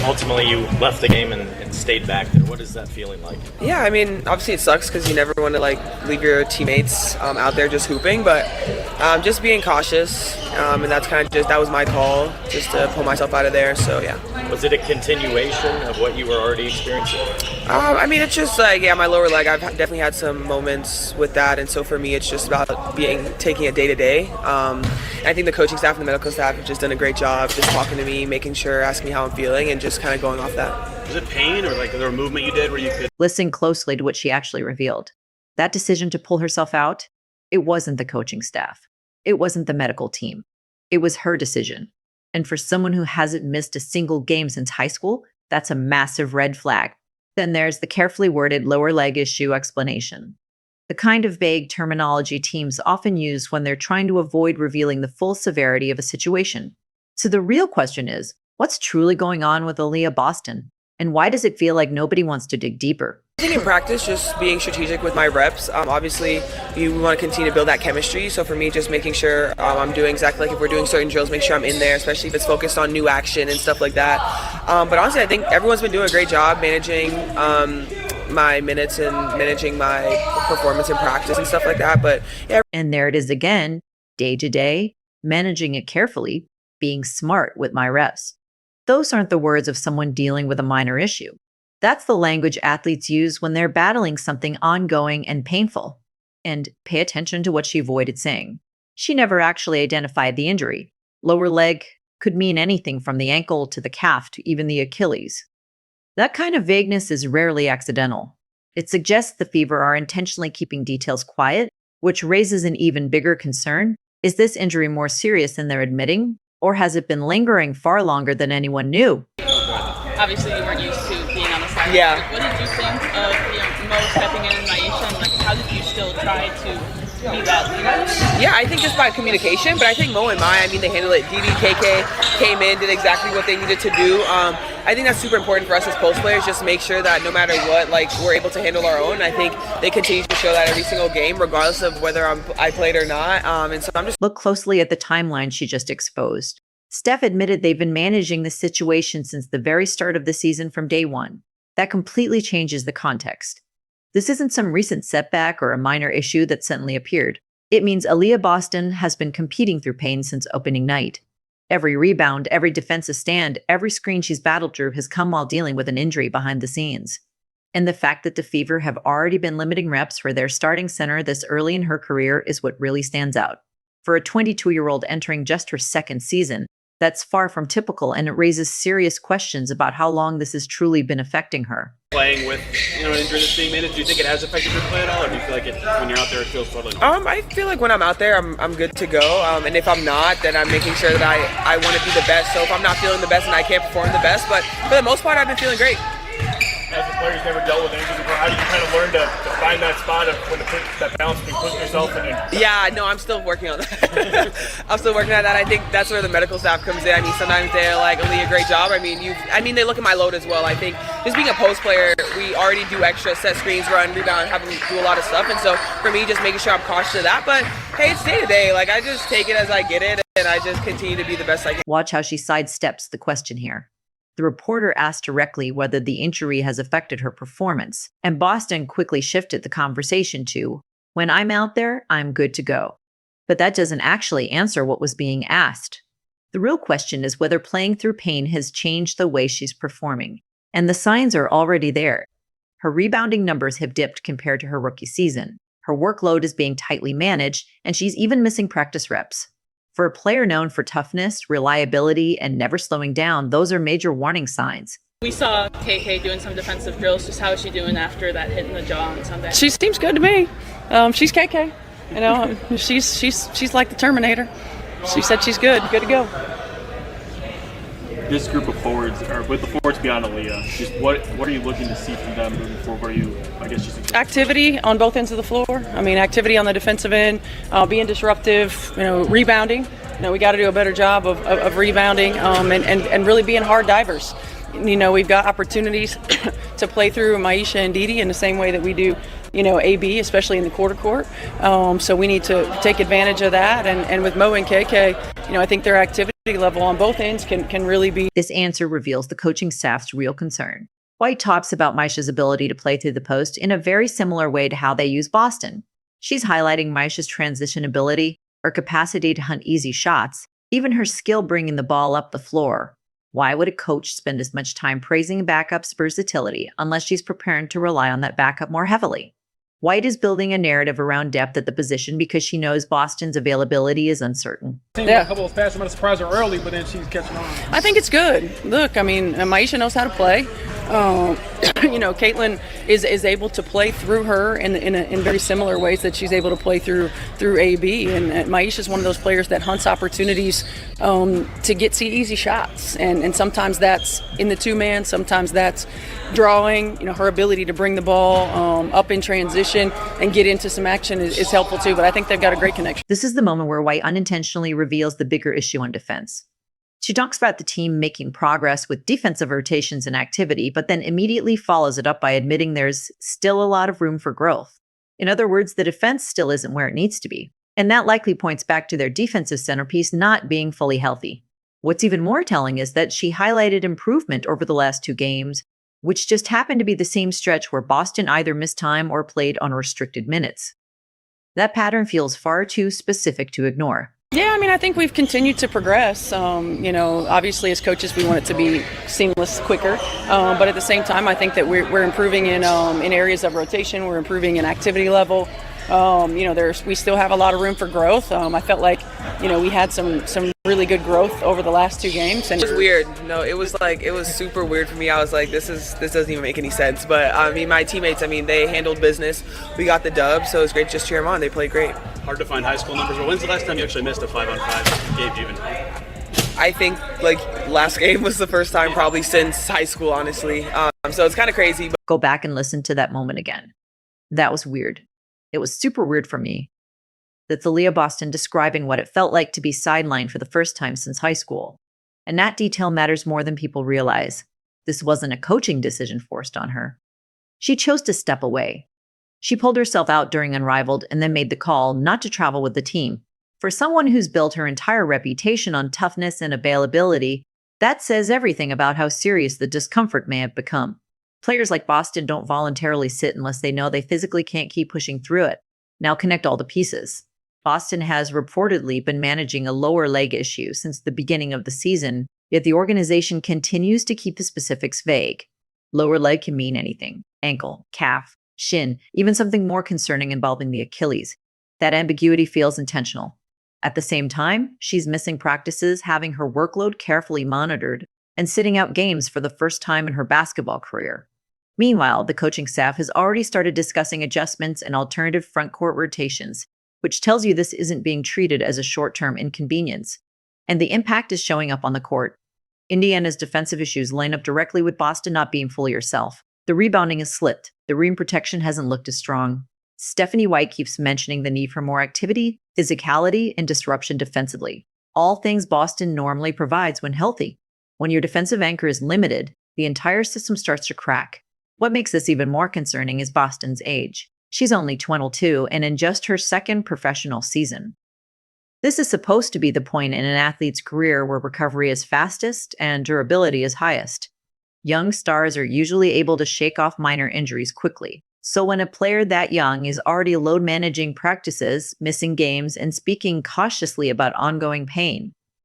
ultimately you left the game and stayed back there. What is that feeling like? Yeah, I mean, obviously it sucks because you never want to leave your teammates out there just hooping, but just being cautious, and that's kind of that was my call, just to pull myself out of there. So yeah. Was it a continuation of what you were already experiencing? I mean, it's just my lower leg. I've definitely had some moments with that, and so for me, it's just about taking it day to day. I think the coaching staff and the medical staff have just done a great job, just talking to me, making sure, asking me how I'm feeling, and just kind of going off that. Was it pain, or was there a movement you did where you could listen closely to what she actually revealed? That decision to pull herself out, it wasn't the coaching staff. It wasn't the medical team. It was her decision. And for someone who hasn't missed a single game since high school, that's a massive red flag. Then there's the carefully worded lower leg issue explanation. The kind of vague terminology teams often use when they're trying to avoid revealing the full severity of a situation. So the real question is, what's truly going on with Aliyah Boston? And why does it feel like nobody wants to dig deeper? I think in practice, just being strategic with my reps. Obviously, we want to continue to build that chemistry. So for me, just making sure I'm doing exactly if we're doing certain drills, make sure I'm in there, especially if it's focused on new action and stuff like that. But honestly, I think everyone's been doing a great job managing my minutes and managing my performance in practice and stuff like that. But yeah. And there it is again, day to day, managing it carefully, being smart with my reps. Those aren't the words of someone dealing with a minor issue. That's the language athletes use when they're battling something ongoing and painful. And pay attention to what she avoided saying. She never actually identified the injury. Lower leg could mean anything from the ankle to the calf to even the Achilles. That kind of vagueness is rarely accidental. It suggests the fever are intentionally keeping details quiet, which raises an even bigger concern. Is this injury more serious than they're admitting? Or has it been lingering far longer than anyone knew? Obviously, you weren't used to being on the sideline. Yeah. What did you think of Mo stepping in Maisha, and how did you still try to be that leader? Yeah, I think just by communication, but I think Mo and Mai, they handled it. Didi, KK came in, did exactly what they needed to do. I think that's super important for us as post players, just make sure that no matter what, we're able to handle our own. I think they continue to show that every single game, regardless of whether I played or not. And so I'm just... Look closely at the timeline she just exposed. Steph admitted they've been managing the situation since the very start of the season from day one. That completely changes the context. This isn't some recent setback or a minor issue that suddenly appeared. It means Aliyah Boston has been competing through pain since opening night. Every rebound, every defensive stand, every screen she's battled through has come while dealing with an injury behind the scenes. And the fact that the Fever have already been limiting reps for their starting center this early in her career is what really stands out. For a 22-year-old entering just her second season, that's far from typical, and it raises serious questions about how long this has truly been affecting her. Playing with an injury that's being managed, do you think it has affected your play at all, or do you feel like when you're out there it feels totally? I feel like when I'm out there, I'm good to go. And if I'm not, then I'm making sure that I want to be the best. So if I'm not feeling the best and I can't perform the best, but for the most part, I've been feeling great. As a player who's never dealt with injuries before, how do you kind of learn to find that spot of when to put that balance between pushing yourself and... Yeah, no, I'm still working on that. I'm still working on that. I think that's where the medical staff comes in. Sometimes they're like, Aliyah, great job. They look at my load as well. I think just being a post player, we already do extra set screens, run, rebound, having to do a lot of stuff. And so for me, just making sure I'm cautious of that. But hey, it's day to day. I just take it as I get it, and I just continue to be the best I can. Watch how she sidesteps the question here. The reporter asked directly whether the injury has affected her performance, and Boston quickly shifted the conversation to, "When I'm out there, I'm good to go." But that doesn't actually answer what was being asked. The real question is whether playing through pain has changed the way she's performing, and the signs are already there. Her rebounding numbers have dipped compared to her rookie season. Her workload is being tightly managed, and she's even missing practice reps. For a player known for toughness, reliability, and never slowing down, those are major warning signs. We saw KK doing some defensive drills. Just how is she doing after that hit in the jaw on Sunday? She seems good to me. She's KK. She's like the Terminator. She said she's good to go. This group of forwards, or with the forwards beyond Aliyah, just what are you looking to see from them moving forward? What are you, just activity on both ends of the floor. Activity on the defensive end, being disruptive, rebounding. We got to do a better job of rebounding and really being hard divers. We've got opportunities to play through Maisha and Didi in the same way that we do, AB, especially in the quarter court. So we need to take advantage of that. And with Mo and KK, I think their activity level on both ends can really be. This answer reveals the coaching staff's real concern. White talks about Maisha's ability to play through the post in a very similar way to how they use Boston. She's highlighting Maisha's transition ability, her capacity to hunt easy shots, even her skill bringing the ball up the floor. Why would a coach spend as much time praising a backup's versatility unless she's preparing to rely on that backup more heavily? White is building a narrative around depth at the position because she knows Boston's availability is uncertain. A couple of passes might have surprised her early, but then she's catching on. I think it's good. Look, I mean, Maisha knows how to play. Caitlin is able to play through her in very similar ways that she's able to play through AB. And Maisha is one of those players that hunts opportunities to get easy shots. And sometimes that's in the two-man, sometimes that's drawing. Her ability to bring the ball up in transition and get into some action is helpful too. But I think they've got a great connection. This is the moment where White unintentionally reveals the bigger issue on defense. She talks about the team making progress with defensive rotations and activity, but then immediately follows it up by admitting there's still a lot of room for growth. In other words, the defense still isn't where it needs to be. And that likely points back to their defensive centerpiece not being fully healthy. What's even more telling is that she highlighted improvement over the last 2 games, which just happened to be the same stretch where Boston either missed time or played on restricted minutes. That pattern feels far too specific to ignore. Yeah, I mean, I think we've continued to progress. Obviously as coaches, we want it to be seamless, quicker. But at the same time, I think that we're improving in areas of rotation. We're improving in activity level. We still have a lot of room for growth. I felt like, we had some really good growth over the last 2 games. And It was weird. No, it was super weird for me. I was like, this doesn't even make any sense. But I mean, my teammates, they handled business. We got the dub, so it was great to just cheer them on. They played great. Hard to find high school numbers, but when's the last time you actually missed a 5-on-5 game even? I think last game was the first time probably since high school, honestly. So it's kind of crazy. But Go back and listen to that moment again. That was weird. It was super weird for me. That's Aliyah Boston describing what it felt like to be sidelined for the first time since high school. And that detail matters more than people realize. This wasn't a coaching decision forced on her. She chose to step away. She pulled herself out during Unrivaled and then made the call not to travel with the team. For someone who's built her entire reputation on toughness and availability, that says everything about how serious the discomfort may have become. Players like Boston don't voluntarily sit unless they know they physically can't keep pushing through it. Now connect all the pieces. Boston has reportedly been managing a lower leg issue since the beginning of the season, yet the organization continues to keep the specifics vague. Lower leg can mean anything: ankle, calf, shin, even something more concerning involving the Achilles. That ambiguity feels intentional. At the same time, she's missing practices, having her workload carefully monitored, and sitting out games for the first time in her basketball career. Meanwhile, the coaching staff has already started discussing adjustments and alternative front court rotations, which tells you this isn't being treated as a short-term inconvenience. And the impact is showing up on the court. Indiana's defensive issues line up directly with Boston not being fully herself. The rebounding has slipped. The rim protection hasn't looked as strong. Stephanie White keeps mentioning the need for more activity, physicality, and disruption defensively. All things Boston normally provides when healthy. When your defensive anchor is limited, the entire system starts to crack. What makes this even more concerning is Boston's age. She's only 22 and in just her 2nd professional season. This is supposed to be the point in an athlete's career where recovery is fastest and durability is highest. Young stars are usually able to shake off minor injuries quickly. So when a player that young is already load managing practices, missing games, and speaking cautiously about ongoing pain,